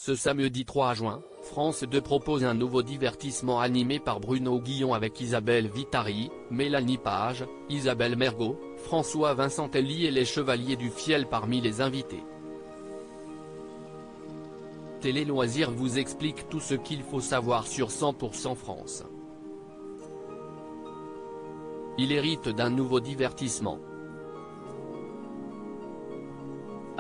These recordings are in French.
Ce samedi 3 juin, France 2 propose un nouveau divertissement animé par Bruno Guillon avec Isabelle Vitari, Mélanie Page, Isabelle Mergo, François Vincentelli et les Chevaliers du Fiel parmi les invités. Télé Loisirs vous explique tout ce qu'il faut savoir sur 100% France. Il hérite d'un nouveau divertissement.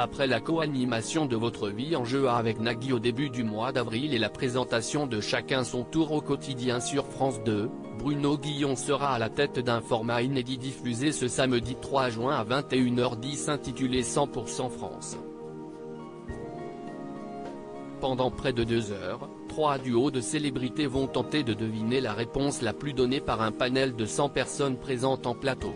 Après la co-animation de Votre vie en jeu avec Nagui au début du mois d'avril et la présentation de Chacun son tour au quotidien sur France 2, Bruno Guillon sera à la tête d'un format inédit diffusé ce samedi 3 juin à 21h10 intitulé 100% France. Pendant près de 2 heures, 3 duos de célébrités vont tenter de deviner la réponse la plus donnée par un panel de 100 personnes présentes en plateau.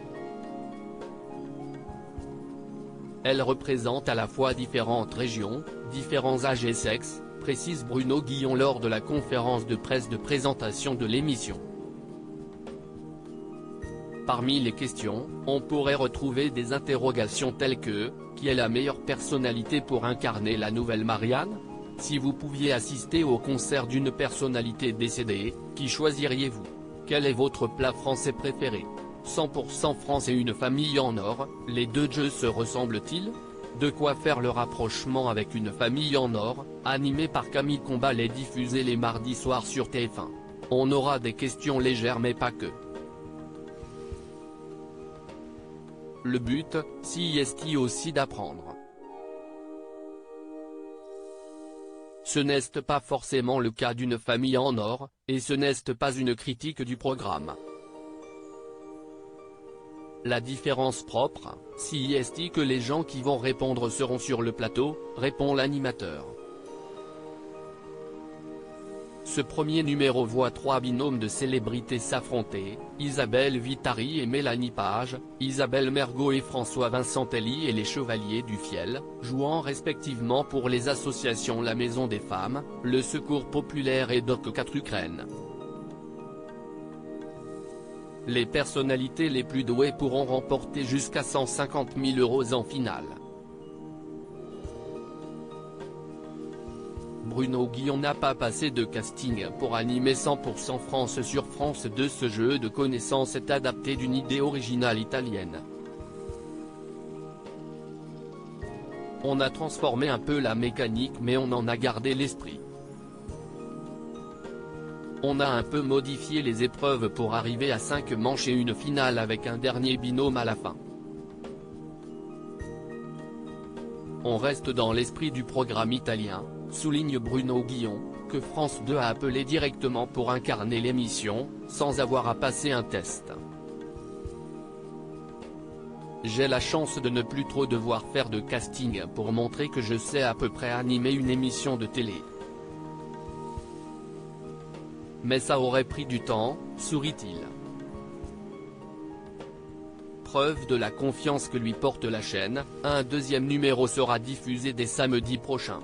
Elles représentent à la fois différentes régions, différents âges et sexes, précise Bruno Guillon lors de la conférence de presse de présentation de l'émission. Parmi les questions, on pourrait retrouver des interrogations telles que « Qui est la meilleure personnalité pour incarner la nouvelle Marianne ? Si vous pouviez assister au concert d'une personnalité décédée, qui choisiriez-vous ? Quel est votre plat français préféré ? 100% France et une famille en or, les deux jeux se ressemblent-ils ? De quoi faire le rapprochement avec une famille en or, animé par Camille Combal et diffusé les mardis soirs sur TF1. On aura des questions légères mais pas que. Le but, si est aussi d'apprendre. Ce n'est pas forcément le cas d'une famille en or, et ce n'est pas une critique du programme. La différence propre, si est que les gens qui vont répondre seront sur le plateau, répond l'animateur. Ce premier numéro voit 3 binômes de célébrités s'affronter, Isabelle Vitari et Mélanie Page, Isabelle Mergo et François Vincentelli et les Chevaliers du Fiel, jouant respectivement pour les associations La Maison des Femmes, le Secours Populaire et Doc 4 Ukraine. Les personnalités les plus douées pourront remporter jusqu'à 150 000 € en finale. Bruno Guillon n'a pas passé de casting pour animer 100% France sur France 2. Ce jeu de connaissances est adapté d'une idée originale italienne. On a transformé un peu la mécanique mais on en a gardé l'esprit. On a un peu modifié les épreuves pour arriver à 5 manches et une finale avec un dernier binôme à la fin. On reste dans l'esprit du programme italien, souligne Bruno Guillon, que France 2 a appelé directement pour incarner l'émission, sans avoir à passer un test. J'ai la chance de ne plus trop devoir faire de casting pour montrer que je sais à peu près animer une émission de télé. Mais ça aurait pris du temps, sourit-il. Preuve de la confiance que lui porte la chaîne, un deuxième numéro sera diffusé dès samedi prochain.